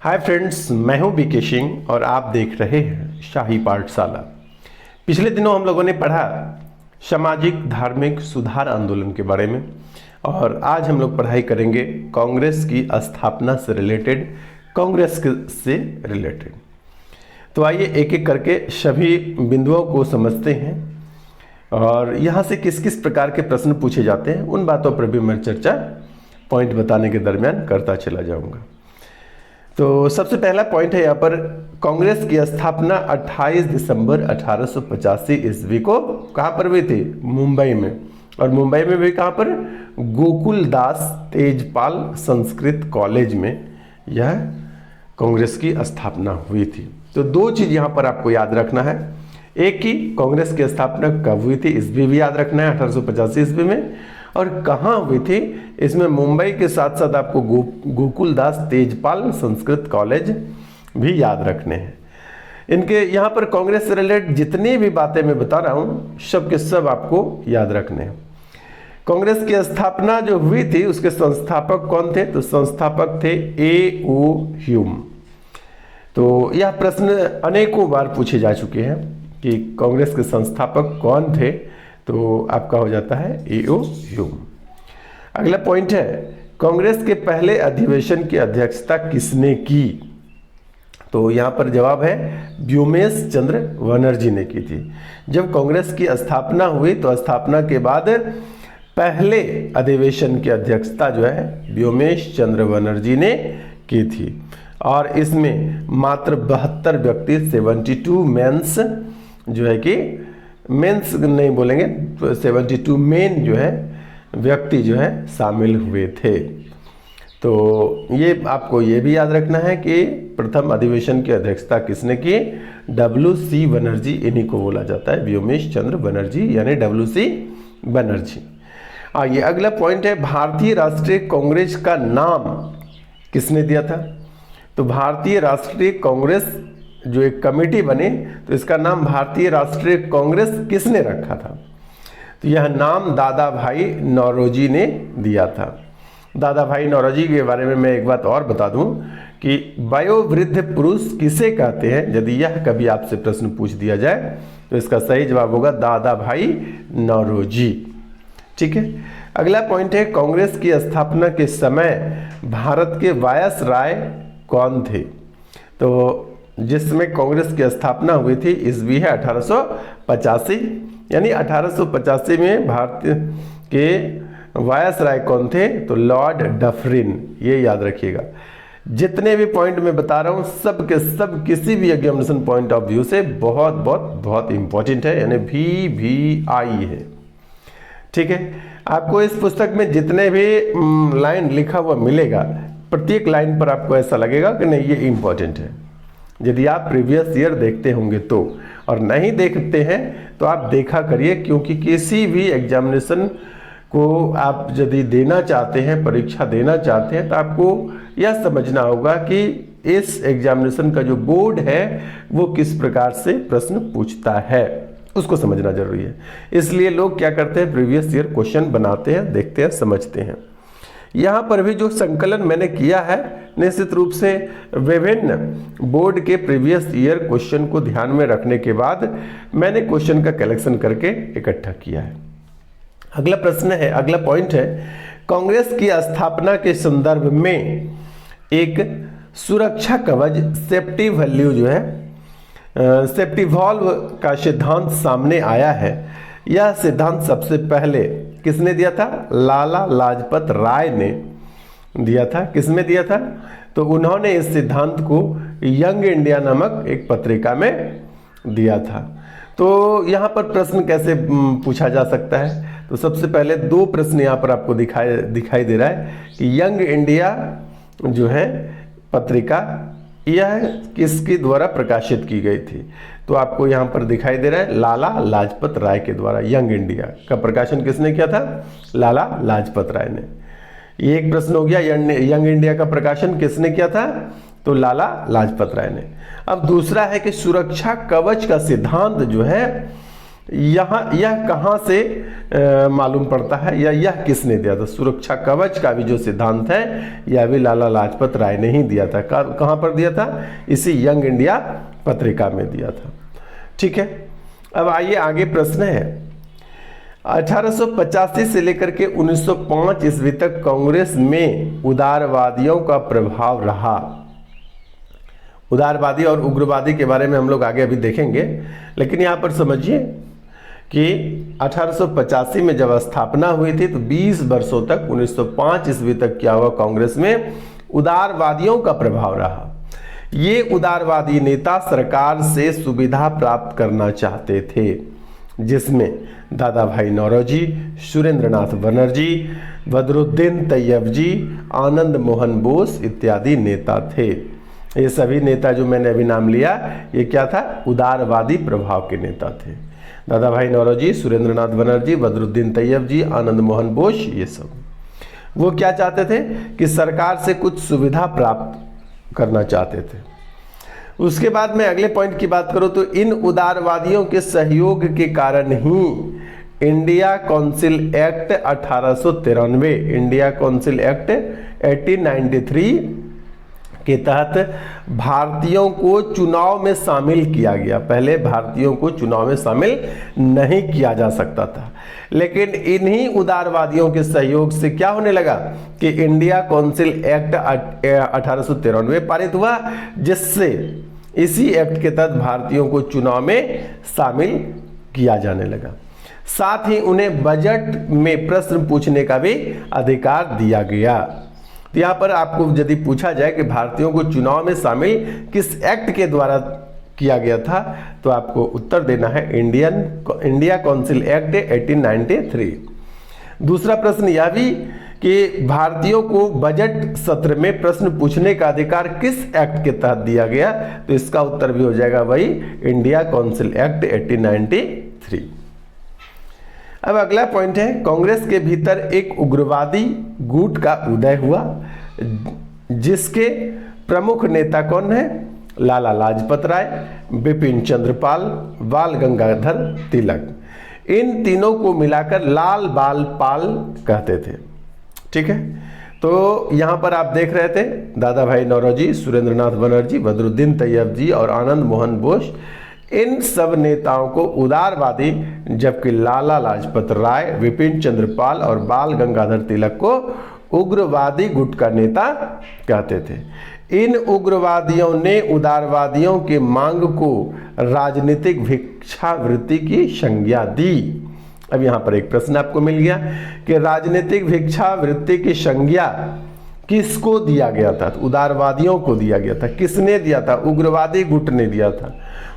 Hi friends, मैं हूं BK Singh और आप देख रहे हैं शाही पाठशाला। पिछले दिनों हम लोगों ने पढ़ा सामाजिक धार्मिक सुधार आंदोलन के बारे में और आज हम लोग पढ़ाई करेंगे कांग्रेस की स्थापना से रिलेटेड, कांग्रेस से रिलेटेड। तो आइए एक एक करके सभी बिंदुओं को समझते हैं और यहाँ से किस किस प्रकार के प्रश्न पूछे जाते हैं उन बातों पर भी मैं चर्चा पॉइंट बताने के दरमियान करता चला जाऊंगा। तो सबसे पहला पॉइंट है यहाँ पर, कांग्रेस की स्थापना 28 दिसंबर 1885 ईस्वी को कहाँ पर हुई थी? मुंबई में। और मुंबई में भी कहाँ पर? गोकुलदास तेजपाल संस्कृत कॉलेज में यह कांग्रेस की स्थापना हुई थी। तो दो चीज यहाँ पर आपको याद रखना है, एक की कांग्रेस की स्थापना कब हुई थी ईस्वी भी याद रखना है 1885 ईस्वी में, और कहाँ हुई थी इसमें मुंबई के साथ साथ आपको गोकुलदास तेजपाल संस्कृत कॉलेज भी याद रखने हैं। इनके यहाँ पर कांग्रेस से रिलेटेड जितनी भी बातें मैं बता रहा हूँ सब के सब आपको याद रखने हैं। कांग्रेस की स्थापना जो हुई थी उसके संस्थापक कौन थे? तो संस्थापक थे A.O. ह्यूम। तो यह प्रश्न अनेकों बार पूछे जा चुके हैं कि कांग्रेस के संस्थापक कौन थे, तो आपका हो जाता है A.O. ह्यूम। अगला पॉइंट है, कांग्रेस के पहले अधिवेशन की अध्यक्षता किसने की? तो यहाँ पर जवाब है व्योमेश चंद्र बनर्जी ने की थी। जब कांग्रेस की स्थापना हुई तो स्थापना के बाद पहले अधिवेशन की अध्यक्षता जो है व्योमेश चंद्र बनर्जी ने की थी और इसमें मात्र 72 व्यक्ति 72 मेंस जो है कि मेंस नहीं बोलेंगे, 72 मेन जो है व्यक्ति जो है शामिल हुए थे। तो ये आपको ये भी याद रखना है कि प्रथम अधिवेशन की अध्यक्षता किसने की? WC बनर्जी, इन्हीं को बोला जाता है व्योमेश चंद्र बनर्जी यानी WC बनर्जी। ये अगला पॉइंट है, भारतीय राष्ट्रीय कांग्रेस का नाम किसने दिया था? तो भारतीय राष्ट्रीय कांग्रेस जो एक कमेटी बनी तो इसका नाम भारतीय राष्ट्रीय कांग्रेस किसने रखा था? तो यह नाम दादा भाई नौरोजी ने दिया था। दादा भाई नौरोजी के बारे में मैं एक बात और बता दूं कि वयोवृद्ध पुरुष किसे कहते हैं, यदि यह कभी आपसे प्रश्न पूछ दिया जाए तो इसका सही जवाब होगा दादा भाई नौरोजी। ठीक है। अगला पॉइंट है, कांग्रेस की स्थापना के समय भारत के वायसराय कौन थे? तो जिसमें कांग्रेस की स्थापना हुई थी ईस्वी है 1885, यानी 1885 में भारत के वायसराय कौन थे? तो लॉर्ड डफरिन। ये याद रखिएगा। जितने भी पॉइंट मैं बता रहा हूं सब के सब किसी भी एग्जामिनेशन पॉइंट ऑफ व्यू से बहुत बहुत बहुत इंपॉर्टेंट है, यानी VVI है। ठीक है। आपको इस पुस्तक में जितने भी लाइन लिखा हुआ मिलेगा प्रत्येक लाइन पर आपको ऐसा लगेगा कि नहीं ये इंपॉर्टेंट है। यदि आप प्रीवियस ईयर देखते होंगे तो, और नहीं देखते हैं तो आप देखा करिए, क्योंकि किसी भी एग्जामिनेशन को आप यदि देना चाहते हैं, परीक्षा देना चाहते हैं, तो आपको यह समझना होगा कि इस एग्जामिनेशन का जो बोर्ड है वो किस प्रकार से प्रश्न पूछता है, उसको समझना जरूरी है। इसलिए लोग क्या करते हैं, प्रीवियस ईयर क्वेश्चन बनाते हैं, देखते हैं, समझते हैं। यहाँ पर भी जो संकलन मैंने किया है निश्चित रूप से विभिन्न बोर्ड के प्रीवियस ईयर क्वेश्चन को ध्यान में रखने के बाद मैंने क्वेश्चन का कलेक्शन करके इकट्ठा किया है। अगला प्रश्न है, अगला पॉइंट है, कांग्रेस की स्थापना के संदर्भ में एक सुरक्षा कवच सेफ्टी वैल्यू जो है सेफ्टी वॉल्व का सिद्धांत सामने आया है। यह सिद्धांत सबसे पहले किसने दिया था? लाला लाजपत राय ने दिया था। किसमें दिया था? तो उन्होंने इस सिद्धांत को यंग इंडिया नामक एक पत्रिका में दिया था। तो यहाँ पर प्रश्न कैसे पूछा जा सकता है? तो सबसे पहले दो प्रश्न यहाँ पर आपको दिखाई दे रहा है कि यंग इंडिया जो है पत्रिका यह किसके द्वारा प्रकाशित की गई थी? तो आपको यहाँ पर दिखाई दे रहा है लाला लाजपत राय के द्वारा। यंग इंडिया का प्रकाशन किसने किया था? लाला लाजपत राय ने। ये एक प्रश्न हो गया, यंग इंडिया का प्रकाशन किसने किया था? तो लाला लाजपत राय ने। अब दूसरा है कि सुरक्षा कवच का सिद्धांत जो है यहाँ यह कहाँ से मालूम पड़ता है या यह किसने दिया था? सुरक्षा कवच का भी जो सिद्धांत है यह भी लाला लाजपत राय ने ही दिया था। कहाँ पर दिया था? इसी यंग इंडिया पत्रिका में दिया था। ठीक है, अब आइए आगे प्रश्न है 1885 से लेकर के 1905 ईस्वी तक कांग्रेस में उदारवादियों का प्रभाव रहा। उदारवादी और उग्रवादी के बारे में हम लोग आगे अभी देखेंगे, लेकिन यहाँ पर समझिए कि 1885 में जब स्थापना हुई थी तो 20 वर्षों तक 1905 ईस्वी तक क्या हुआ, कांग्रेस में उदारवादियों का प्रभाव रहा। ये उदारवादी नेता सरकार से सुविधा प्राप्त करना चाहते थे, जिसमें दादा भाई नौरोजी, सुरेंद्रनाथ बनर्जी, बदरुद्दीन तैयबजी, आनंद मोहन बोस इत्यादि नेता थे। ये सभी नेता जो मैंने अभी नाम लिया ये क्या था? उदारवादी प्रभाव के नेता थे। दादा भाई नौरोजी, सुरेंद्रनाथ बनर्जी, बदरुद्दीन तैयबजी, आनंद मोहन बोस, ये सब वो क्या चाहते थे कि सरकार से कुछ सुविधा प्राप्त करना चाहते थे। उसके बाद में अगले पॉइंट की बात करूं तो इन उदारवादियों के सहयोग के कारण ही India council act 1893, India council act 1893 के तहत भारतीयों को चुनाव में शामिल किया गया। पहले भारतीयों को चुनाव में शामिल नहीं किया जा सकता था, लेकिन इन्हीं उदारवादियों के सहयोग से क्या होने लगा कि इंडिया काउंसिल एक्ट 1893 पारित हुआ, जिससे इसी एक्ट के तहत भारतीयों को चुनाव में शामिल किया जाने लगा। साथ ही उन्हें बजट में प्रश्न पूछने का भी अधिकार दिया गया। तो यहाँ पर आपको यदि पूछा जाए कि भारतीयों को चुनाव में शामिल किस एक्ट के द्वारा किया गया था, तो आपको उत्तर देना है इंडिया काउंसिल एक्ट 1893। दूसरा प्रश्न यह भी कि भारतीयों को बजट सत्र में प्रश्न पूछने का अधिकार किस एक्ट के तहत दिया गया, तो इसका उत्तर भी हो जाएगा वही इंडिया काउंसिल एक्ट 1893। अब अगला पॉइंट है कांग्रेस के भीतर एक उग्रवादी गुट का उदय हुआ, जिसके प्रमुख नेता कौन है? लाला लाजपत राय, बिपिन चंद्र पाल, बाल गंगाधर तिलक। इन तीनों को मिलाकर लाल बाल पाल कहते थे। ठीक है, तो यहां पर आप देख रहे थे दादा भाई नौरोजी, सुरेंद्रनाथ बनर्जी, बदरुद्दीन तैयबजी और आनंद मोहन बोस, इन सब नेताओं को उदारवादी, जबकि लाला लाजपत राय, विपिन चंद्र पाल और बाल गंगाधर तिलक को उग्रवादी गुट का नेता कहते थे। इन उग्रवादियों ने उदारवादियों के मांग को राजनीतिक भिक्षावृत्ति की संज्ञा दी। अब यहां पर एक प्रश्न आपको मिल गया कि राजनीतिक भिक्षावृत्ति की संज्ञा किसको दिया गया था? उदारवादियों को दिया गया था। किसने दिया था? उग्रवादी गुट ने दिया था।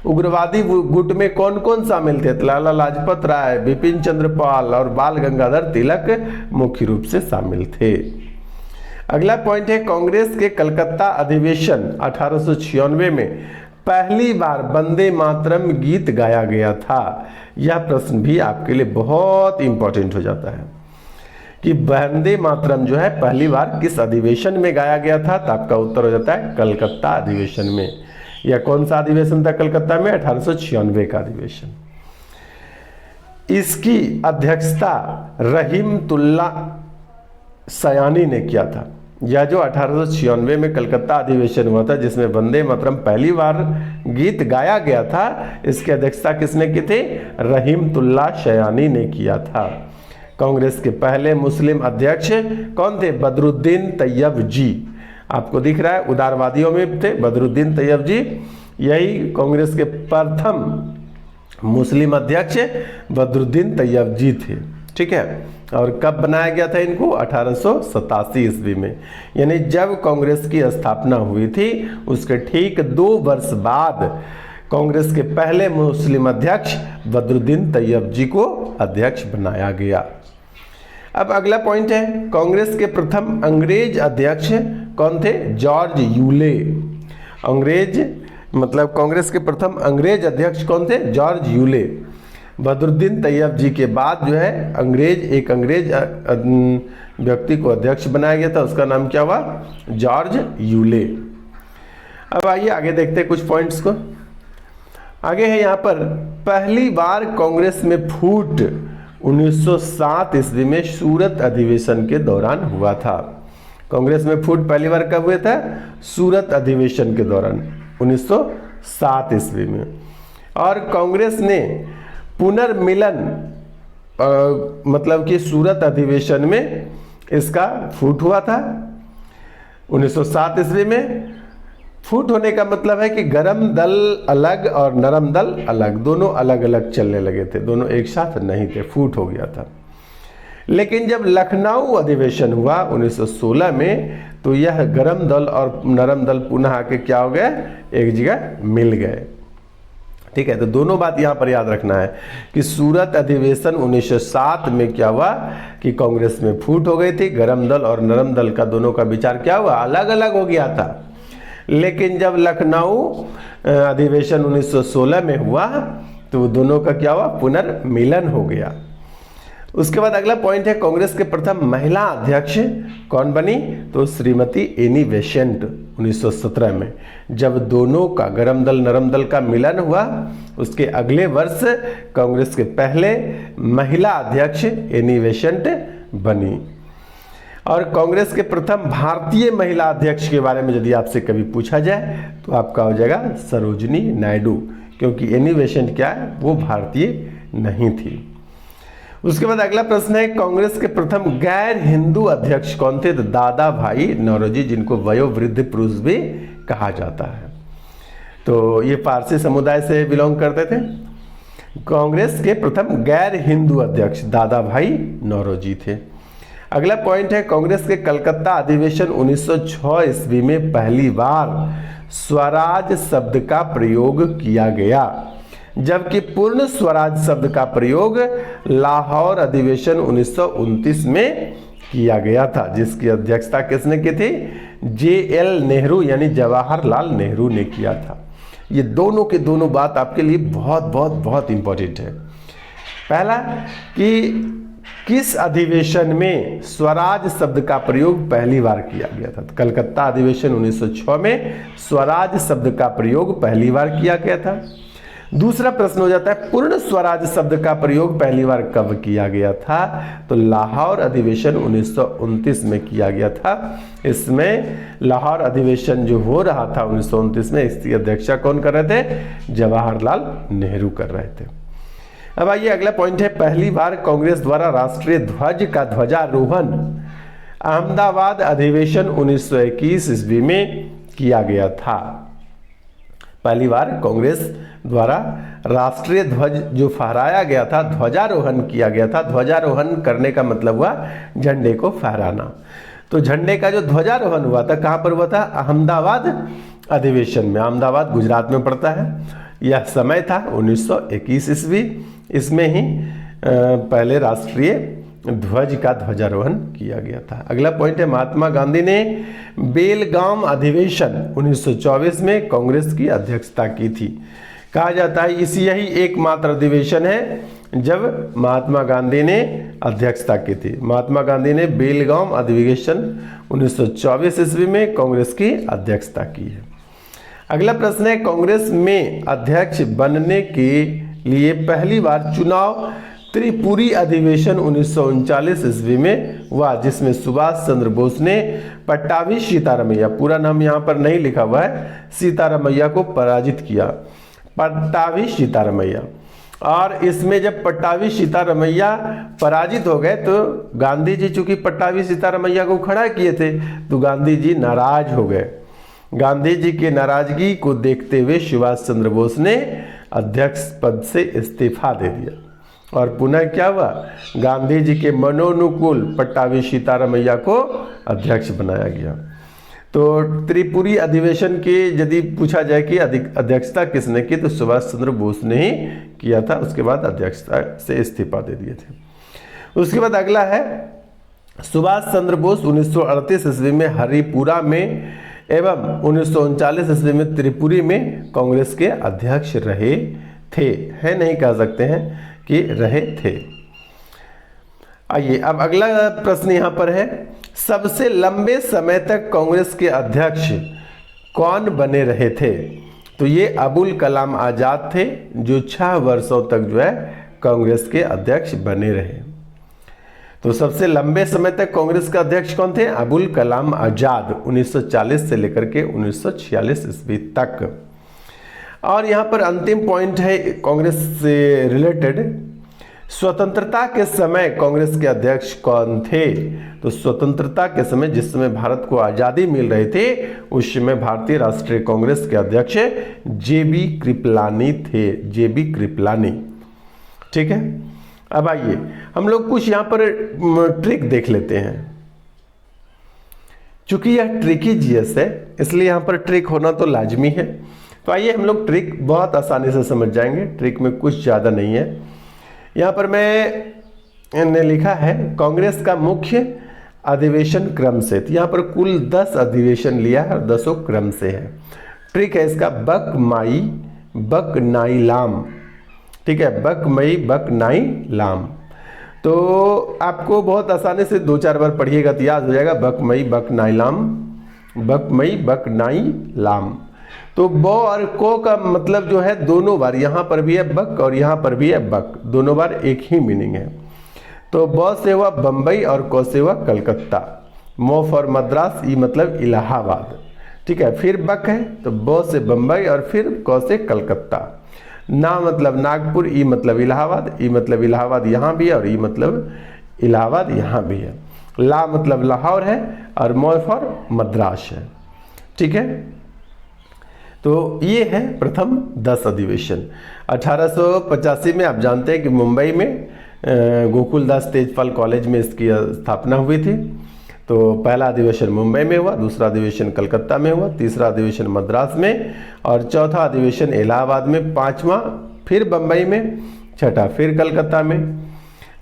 उग्रवादी गुट में कौन कौन शामिल थे? लाला लाजपत राय, बिपिन चंद्र पाल और बाल गंगाधर तिलक मुख्य रूप से शामिल थे। अगला पॉइंट है कांग्रेस के कलकत्ता अधिवेशन 1896 में पहली बार वंदे मातरम गीत गाया गया था। यह प्रश्न भी आपके लिए बहुत इंपॉर्टेंट हो जाता है कि वंदे मातरम जो है पहली बार किस अधिवेशन में गाया गया था, तो आपका उत्तर हो जाता है कलकत्ता अधिवेशन में। यह कौन सा अधिवेशन था कलकत्ता में? 1896 का अधिवेशन। इसकी अध्यक्षता रहीमतुल्ला सयानी ने किया था। यह जो 1896 में कलकत्ता अधिवेशन हुआ था, जिसमें वंदे मातरम पहली बार गीत गाया गया था, इसकी अध्यक्षता किसने की थी? रहीमतुल्ला सयानी ने किया था। कांग्रेस के पहले मुस्लिम अध्यक्ष कौन थे? बदरुद्दीन तैयब जी। आपको दिख रहा है उदारवादियों में थे बदरुद्दीन तैयब जी। यही कांग्रेस के प्रथम मुस्लिम अध्यक्ष बदरुद्दीन तैयब जी थे। ठीक है, और कब बनाया गया था इनको? 1887 ईस्वी में, यानी जब कांग्रेस की स्थापना हुई थी उसके ठीक 2 वर्ष बाद कांग्रेस के पहले मुस्लिम अध्यक्ष बदरुद्दीन तैयब जी को अध्यक्ष बनाया गया। अब अगला पॉइंट है कांग्रेस के प्रथम अंग्रेज अध्यक्ष कौन थे? George Yule. अंग्रेज मतलब कांग्रेस के प्रथम अंग्रेज अध्यक्ष कौन थे? George Yule. बदरुद्दीन तैयब जी के बाद जो है एक अंग्रेज व्यक्ति को अध्यक्ष बनाया गया था, उसका नाम क्या हुआ? George Yule. अब आइए आगे देखते हैं कुछ पॉइंट्स को। आगे है यहाँ पर, पहली बार कांग्रेस में फूट 1907 ईस्वी में सूरत अधिवेशन के दौरान हुआ था। कांग्रेस में फूट पहली बार कब हुआ था? सूरत अधिवेशन के दौरान 1907 ईस्वी में। और कांग्रेस ने पुनर्मिलन मतलब कि सूरत अधिवेशन में इसका फूट हुआ था 1907 ईस्वी में। फूट होने का मतलब है कि गरम दल अलग और नरम दल अलग, दोनों अलग अलग चलने लगे थे, दोनों एक साथ नहीं थे, फूट हो गया था। लेकिन जब लखनऊ अधिवेशन हुआ 1916 में, तो यह गरम दल और नरम दल पुनः आके क्या हो गए? एक जगह मिल गए। ठीक है, तो दोनों बात यहाँ पर याद रखना है कि सूरत अधिवेशन 1907 में क्या हुआ कि कांग्रेस में फूट हो गई थी, गरम दल और नरम दल का दोनों का विचार क्या हुआ? अलग अलग हो गया था। लेकिन जब लखनऊ अधिवेशन 1916 में हुआ तो दोनों का क्या हुआ? पुनर्मिलन हो गया। उसके बाद अगला पॉइंट है, कांग्रेस के प्रथम महिला अध्यक्ष कौन बनी? तो श्रीमती एनी बेसेंट 1917 में। जब दोनों का गरम दल नरम दल का मिलन हुआ, उसके अगले वर्ष कांग्रेस के पहले महिला अध्यक्ष एनी बेसेंट बनी। और कांग्रेस के प्रथम भारतीय महिला अध्यक्ष के बारे में यदि आपसे कभी पूछा जाए तो आपका हो जाएगा सरोजिनी नायडू, क्योंकि एनी बेसेंट क्या है? वो भारतीय नहीं थी। उसके बाद अगला प्रश्न है, कांग्रेस के प्रथम गैर हिंदू अध्यक्ष कौन थे? तो दादा भाई नौरोजी, जिनको वयोवृद्ध पुरुष भी कहा जाता है। तो ये पारसी समुदाय से बिलोंग करते थे। कांग्रेस के प्रथम गैर हिंदू अध्यक्ष दादा भाई नौरोजी थे। अगला पॉइंट है, कांग्रेस के कलकत्ता अधिवेशन 1906 ईस्वी में पहली बार स्वराज शब्द का प्रयोग किया गया, जबकि पूर्ण स्वराज शब्द का प्रयोग लाहौर अधिवेशन 1929 में किया गया था, जिसकी अध्यक्षता किसने की थी? JL नेहरू यानी जवाहरलाल नेहरू ने किया था। ये दोनों के दोनों बात आपके लिए बहुत बहुत बहुत इंपॉर्टेंट है। पहला कि किस अधिवेशन में स्वराज शब्द का प्रयोग पहली बार किया गया था? तो कलकत्ता अधिवेशन 1906 में स्वराज शब्द का प्रयोग पहली बार किया गया था। दूसरा प्रश्न हो जाता है, पूर्ण स्वराज शब्द का प्रयोग पहली बार कब किया गया था? तो लाहौर अधिवेशन 1929 में किया गया था। इसमें लाहौर अधिवेशन जो हो रहा था 1929 में, इसकी अध्यक्षता कौन कर रहे थे? जवाहरलाल नेहरू कर रहे थे। अब आइए अगला पॉइंट है, पहली बार कांग्रेस द्वारा राष्ट्रीय ध्वज का ध्वजारोहण अहमदाबाद अधिवेशन 1921 ईस्वी में किया गया था। पहली बार कांग्रेस द्वारा राष्ट्रीय ध्वज जो फहराया गया था, ध्वजारोहण किया गया था। ध्वजारोहण करने का मतलब हुआ झंडे को फहराना। तो झंडे का जो ध्वजारोहण हुआ था कहाँ पर हुआ था? अहमदाबाद अधिवेशन में। अहमदाबाद गुजरात में पड़ता है। यह समय था 1921 ईस्वी। इसमें ही पहले राष्ट्रीय ध्वज का ध्वजारोहण किया गया था। अगला पॉइंट है, महात्मा गांधी ने बेलगाम अधिवेशन 1924 में कांग्रेस की अध्यक्षता की थी। कहा जाता है इसी यही एकमात्र अधिवेशन है जब महात्मा गांधी ने अध्यक्षता की थी। महात्मा गांधी ने बेलगाम अधिवेशन 1924 ईस्वी में कांग्रेस की अध्यक्षता की है। अगला प्रश्न है, कांग्रेस में अध्यक्ष बनने के लिए पहली बार चुनाव त्रिपुरी अधिवेशन 1939 ईस्वी में हुआ, जिसमें सुभाष चंद्र बोस ने पट्टाभी सीतारमैया, पूरा नाम यहाँ पर नहीं लिखा हुआ है, सीतारमैया को पराजित किया। पट्टाभी सीतारमैया। और इसमें जब पट्टाभी सीतारमैया पराजित हो गए तो गांधी जी चूंकि पट्टाभी सीतारमैया को खड़ा किए थे तो गांधी जी नाराज हो गए। गांधी जी की नाराजगी को देखते हुए सुभाष चंद्र बोस ने अध्यक्ष पद से इस्तीफा दे दिया और पुनः क्या हुआ, गांधी जी के मनोनुकूल पट्टाभी सीतारमैया को अध्यक्ष बनाया गया। तो त्रिपुरी अधिवेशन की यदि पूछा जाए कि अध्यक्षता किसने की, तो सुभाष चंद्र बोस ने ही किया था। उसके बाद अध्यक्षता से इस्तीफा दे दिए थे। उसके बाद अगला है, सुभाष चंद्र बोस 1938 ईस्वी में हरिपुरा में एवं 1939 ईस्वी में त्रिपुरी में कांग्रेस के अध्यक्ष रहे थे। है नहीं कह सकते हैं कि रहे थे। आइए अब अगला प्रश्न यहां पर है, सबसे लंबे समय तक कांग्रेस के अध्यक्ष कौन बने रहे थे? तो ये अबुल कलाम आज़ाद थे, जो 6 वर्षों तक जो है कांग्रेस के अध्यक्ष बने रहे। तो सबसे लंबे समय तक कांग्रेस का अध्यक्ष कौन थे? अबुल कलाम आज़ाद, 1940 से लेकर के 1946 ईस्वी तक। और यहाँ पर अंतिम पॉइंट है कांग्रेस से रिलेटेड, स्वतंत्रता के समय कांग्रेस के अध्यक्ष कौन थे? तो स्वतंत्रता के समय, जिस समय भारत को आज़ादी मिल रही थी, उस समय भारतीय राष्ट्रीय कांग्रेस के अध्यक्ष जेबी कृपलानी थे, जेबी कृपलानी। ठीक है, अब आइए हम लोग कुछ यहाँ पर ट्रिक देख लेते हैं। चूंकि यह ट्रिकी जीएस है, इसलिए यहाँ पर ट्रिक होना तो लाजमी है। तो आइए हम लोग ट्रिक बहुत आसानी से समझ जाएंगे, ट्रिक में कुछ ज़्यादा नहीं है। यहाँ पर मैंने लिखा है कांग्रेस का मुख्य अधिवेशन क्रम से, तो यहाँ पर कुल 10 अधिवेशन लिया है और 10 क्रम से है। ट्रिक है इसका बक माई बक नाई लाम। ठीक है, बक मई बक नाई लाम। तो आपको बहुत आसानी से 2-4 बार पढ़िएगा तो याद हो जाएगा, बक मई बक नाई लाम, बक मई बक नाई लाम। तो ब और को का मतलब जो है दोनों बार, यहाँ पर भी है बक और यहाँ पर भी है बक, दोनों बार एक ही मीनिंग है। तो ब से हुआ बम्बई और को से हुआ कलकत्ता, मो फॉर मद्रास, ई मतलब इलाहाबाद। ठीक है, फिर बक है तो ब से बम्बई और फिर को से कलकत्ता, ना मतलब नागपुर, ई मतलब इलाहाबाद, ई मतलब इलाहाबाद यहाँ भी है और ई मतलब इलाहाबाद यहाँ भी है, ला मतलब लाहौर है और मो फॉर मद्रास है। ठीक है, तो ये है प्रथम 10 अधिवेशन। 1885 में आप जानते हैं कि मुंबई में गोकुलदास तेजपाल कॉलेज में इसकी स्थापना हुई थी। तो पहला अधिवेशन मुंबई में हुआ, दूसरा अधिवेशन कलकत्ता में हुआ, तीसरा अधिवेशन मद्रास में और चौथा अधिवेशन इलाहाबाद में, पांचवा फिर बम्बई में, छठा फिर कलकत्ता में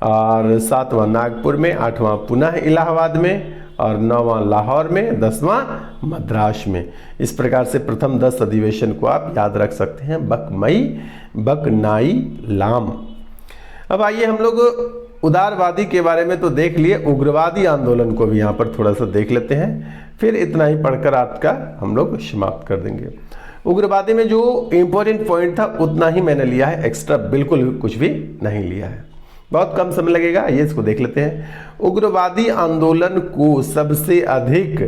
और सातवां नागपुर में, आठवां पुनः इलाहाबाद में और 9वां लाहौर में, 10वां मद्रास में। इस प्रकार से प्रथम 10 अधिवेशन को आप याद रख सकते हैं, बक मई बक नाई लाम। अब आइए हम लोग उदारवादी के बारे में तो देख लिए, उग्रवादी आंदोलन को भी यहाँ पर थोड़ा सा देख लेते हैं, फिर इतना ही पढ़कर आज का हम लोग समाप्त कर देंगे। उग्रवादी में जो इंपॉर्टेंट पॉइंट था उतना ही मैंने लिया है, एक्स्ट्रा बिल्कुल कुछ भी नहीं लिया है, बहुत कम समय लगेगा। ये इसको देख लेते हैं। उग्रवादी आंदोलन को सबसे अधिक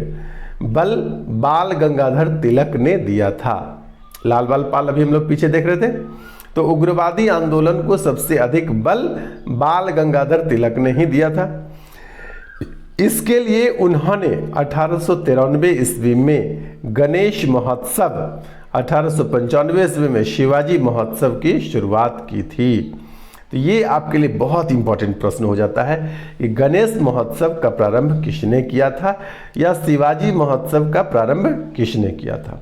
बल बाल गंगाधर तिलक ने दिया था। लाल बाल पाल अभी हम लोग पीछे देख रहे थे। तो उग्रवादी आंदोलन को सबसे अधिक बल बाल गंगाधर तिलक ने ही दिया था। इसके लिए उन्होंने 1893 ईस्वी में गणेश महोत्सव, 1895 ईस्वी में शिवाजी महोत्सव की शुरुआत की थी। तो ये आपके लिए बहुत इंपॉर्टेंट प्रश्न हो जाता है कि गणेश महोत्सव का प्रारंभ किसने किया था या शिवाजी महोत्सव का प्रारंभ किसने किया था।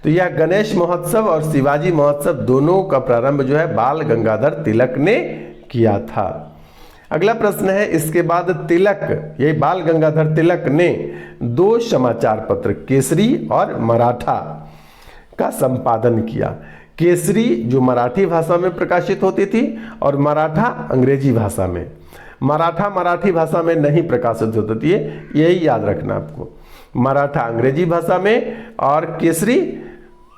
तो यह गणेश महोत्सव और शिवाजी महोत्सव दोनों का प्रारंभ जो है बाल गंगाधर तिलक ने किया था। अगला प्रश्न है, इसके बाद तिलक, यही बाल गंगाधर तिलक ने 2 समाचार पत्र केसरी और मराठा का संपादन किया। केसरी जो मराठी भाषा में प्रकाशित होती थी और मराठा अंग्रेजी भाषा में। मराठा मराठी भाषा में नहीं प्रकाशित होती थी, यही याद रखना आपको। मराठा अंग्रेजी भाषा में और केसरी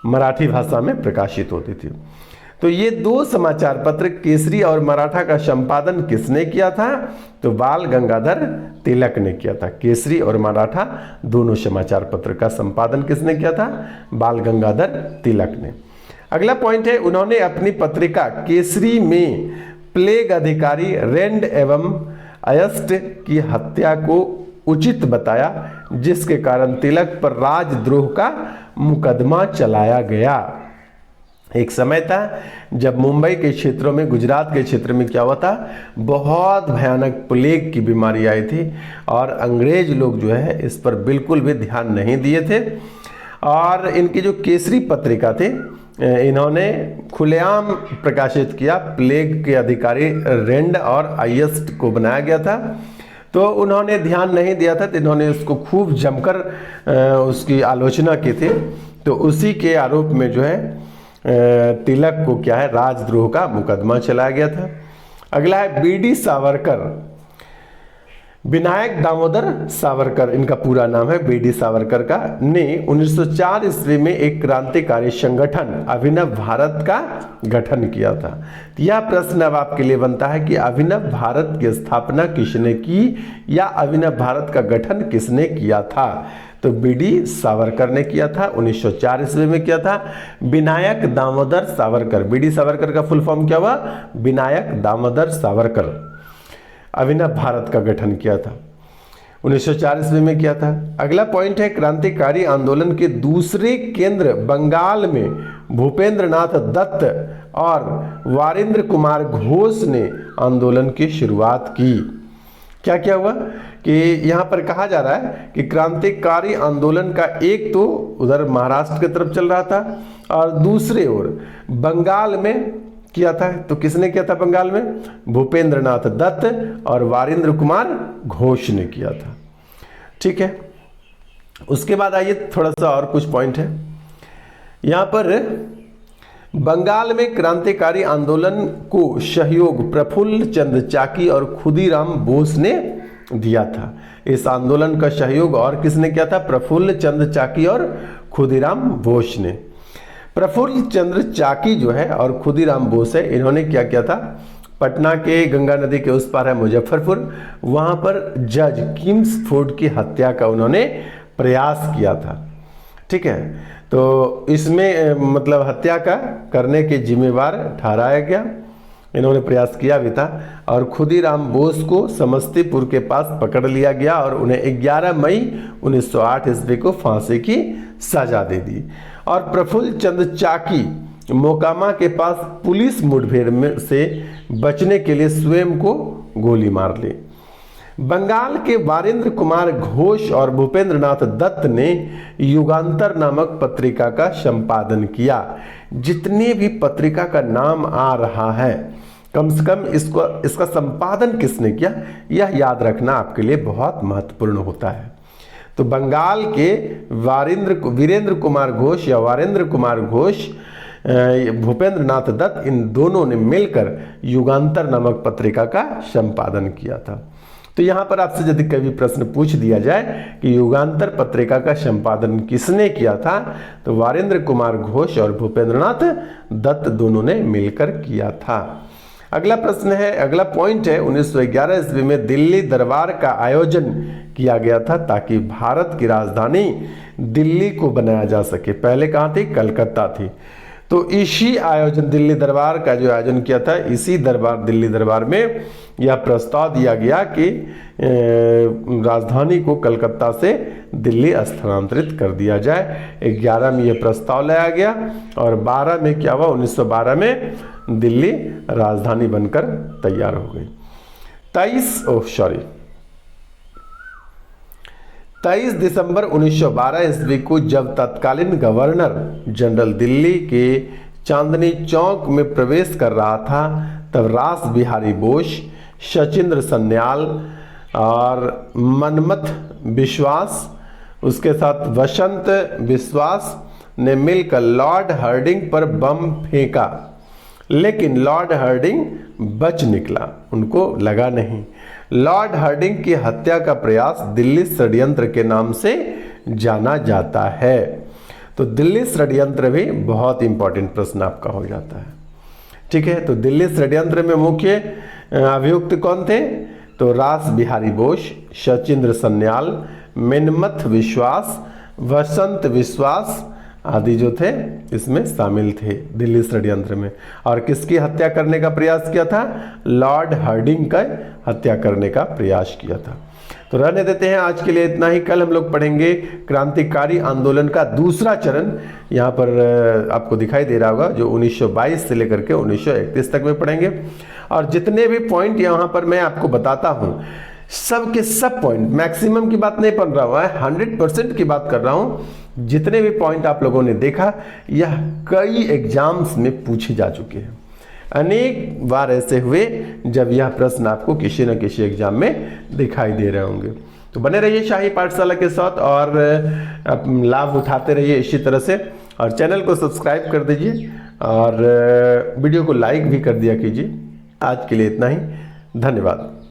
मराठी भाषा में प्रकाशित होती थी। तो ये 2 समाचार पत्र केसरी और मराठा का संपादन किसने किया था? तो बाल गंगाधर तिलक ने किया था। केसरी और मराठा दोनों समाचार पत्र का संपादन किसने किया था? बाल गंगाधर तिलक ने। अगला पॉइंट है, उन्होंने अपनी पत्रिका केसरी में प्लेग अधिकारी रेंड एवं अयस्ट की हत्या को उचित बताया, जिसके कारण तिलक पर राजद्रोह का मुकदमा चलाया गया। एक समय था जब मुंबई के क्षेत्रों में, गुजरात के क्षेत्र में क्या हुआ था, बहुत भयानक प्लेग की बीमारी आई थी और अंग्रेज लोग जो है इस पर बिल्कुल भी ध्यान नहीं दिए थे। और इनकी जो केसरी पत्रिका थी, इन्होंने खुलेआम प्रकाशित किया। प्लेग के अधिकारी रेंड और आइस्ट को बनाया गया था, तो उन्होंने ध्यान नहीं दिया था, तो इन्होंने उसको खूब जमकर उसकी आलोचना की थी। तो उसी के आरोप में जो है तिलक को क्या है, राजद्रोह का मुकदमा चलाया गया था। अगला है बीडी सावरकर। विनायक दामोदर सावरकर, इनका पूरा नाम है, बीडी सावरकर का, ने 1904 ईस्वी में एक क्रांतिकारी संगठन अभिनव भारत का गठन किया था। यह प्रश्न अब आपके लिए बनता है कि अभिनव भारत की स्थापना किसने की या अभिनव भारत का गठन किसने किया था। तो बीडी सावरकर ने किया था, 1904 ईस्वी में किया था। विनायक दामोदर सावरकर, बीडी सावरकर का फुल फॉर्म क्या हुआ, विनायक दामोदर सावरकर, अभिनव भारत का गठन किया था, 1904 ईस्वी में किया था। अगला पॉइंट है, क्रांतिकारी आंदोलन के दूसरे केंद्र बंगाल में भूपेंद्र नाथ दत्त और वारिंद्र कुमार घोष ने आंदोलन की शुरुआत की। क्या क्या हुआ कि यहाँ पर कहा जा रहा है कि क्रांतिकारी आंदोलन का एक तो उधर महाराष्ट्र की तरफ चल रहा था और दूसरे ओर बंगाल में किया था। तो किसने किया था बंगाल में, भूपेंद्र नाथ दत्त और वारिंद्र कुमार घोष ने किया था। ठीक है, उसके बाद आइए थोड़ा सा और कुछ पॉइंट है यहाँ पर। बंगाल में क्रांतिकारी आंदोलन को सहयोग प्रफुल्ल चंद्र चाकी और खुदीराम बोस ने दिया था। इस आंदोलन का सहयोग और किसने किया था, प्रफुल्ल चंद्र चाकी और खुदीराम बोस ने। प्रफुल्ल चंद्र चाकी जो है और खुदीराम बोस है, इन्होंने क्या किया था, पटना के गंगा नदी के उस पार है मुजफ्फरपुर, वहां पर जज किम्सफोर्ड की हत्या का उन्होंने प्रयास किया था। ठीक है, तो इसमें मतलब हत्या का करने के जिम्मेवार ठहराया गया, इन्होंने प्रयास किया भी था। और खुदीराम बोस को समस्तीपुर के पास पकड़ लिया गया और उन्हें 11 मई 1908 ईस्वी को फांसी की सजा दे दी। और प्रफुल्ल चंद्र चाकी मोकामा के पास पुलिस मुठभेड़ में से बचने के लिए स्वयं को गोली मार ली। बंगाल के वारिंद्र कुमार घोष और भूपेंद्र नाथ दत्त ने युगांतर नामक पत्रिका का संपादन किया। जितने भी पत्रिका का नाम आ रहा है, कम से कम इसका संपादन किसने किया, यह याद रखना आपके लिए बहुत महत्वपूर्ण होता है। तो बंगाल के वीरेंद्र कुमार घोष या वारेंद्र कुमार घोष, भूपेंद्र नाथ दत्त, इन दोनों ने मिलकर युगांतर नामक पत्रिका का संपादन किया था। तो यहाँ पर आपसे यदि कभी प्रश्न पूछ दिया जाए कि युगांतर पत्रिका का संपादन किसने किया था, तो वारेंद्र कुमार घोष और भूपेंद्र नाथ दत्त दोनों ने मिलकर किया था। अगला प्रश्न है, अगला पॉइंट है, 1911 ईस्वी में दिल्ली दरबार का आयोजन किया गया था ताकि भारत की राजधानी दिल्ली को बनाया जा सके। पहले कहाँ थी, कलकत्ता थी। तो इसी आयोजन, दिल्ली दरबार का जो आयोजन किया था, इसी दिल्ली दरबार में यह प्रस्ताव दिया गया कि राजधानी को कलकत्ता से दिल्ली स्थानांतरित कर दिया जाए। 11 में यह प्रस्ताव लाया गया और 12 में क्या हुआ, 1912 में दिल्ली राजधानी बनकर तैयार हो गई। 23 दिसंबर 1912 ईस्वी को जब तत्कालीन गवर्नर जनरल दिल्ली के चांदनी चौक में प्रवेश कर रहा था, तब रास बिहारी बोस, सचिंद्र सन्याल और मनमथ विश्वास, उसके साथ वसंत विश्वास ने मिलकर लॉर्ड हार्डिंग पर बम फेंका, लेकिन लॉर्ड हार्डिंग बच निकला, उनको लगा नहीं। लॉर्ड हार्डिंग की हत्या का प्रयास दिल्ली षड्यंत्र के नाम से जाना जाता है। तो दिल्ली षड्यंत्र भी बहुत इंपॉर्टेंट प्रश्न आपका हो जाता है। ठीक है, तो दिल्ली षड्यंत्र में मुख्य अभियुक्त कौन थे, तो रास बिहारी बोस, सचिंद्र सन्याल, मनमथ विश्वास, वसंत विश्वास आदि जो थे इसमें शामिल थे दिल्ली षड्यंत्र में। और किसकी हत्या करने का प्रयास किया था, लॉर्ड हार्डिंग का हत्या करने का प्रयास किया था। तो रहने देते हैं आज के लिए इतना ही। कल हम लोग पढ़ेंगे क्रांतिकारी आंदोलन का दूसरा चरण, यहाँ पर आपको दिखाई दे रहा होगा, जो 1922 से लेकर के 1931 तक में पढ़ेंगे। और जितने भी पॉइंट यहाँ पर मैं आपको बताता हूँ, सब के सब पॉइंट, मैक्सिमम की बात नहीं पढ़ रहा हुआ है, 100% की बात कर रहा हूँ। जितने भी पॉइंट आप लोगों ने देखा, यह कई एग्जाम्स में पूछे जा चुके हैं। अनेक बार ऐसे हुए जब यह प्रश्न आपको किसी न किसी एग्जाम में दिखाई दे रहे होंगे। तो बने रहिए शाही पाठशाला के साथ और लाभ उठाते रहिए इसी तरह से। और चैनल को सब्सक्राइब कर दीजिए और वीडियो को लाइक भी कर दिया कीजिए। आज के लिए इतना ही, धन्यवाद।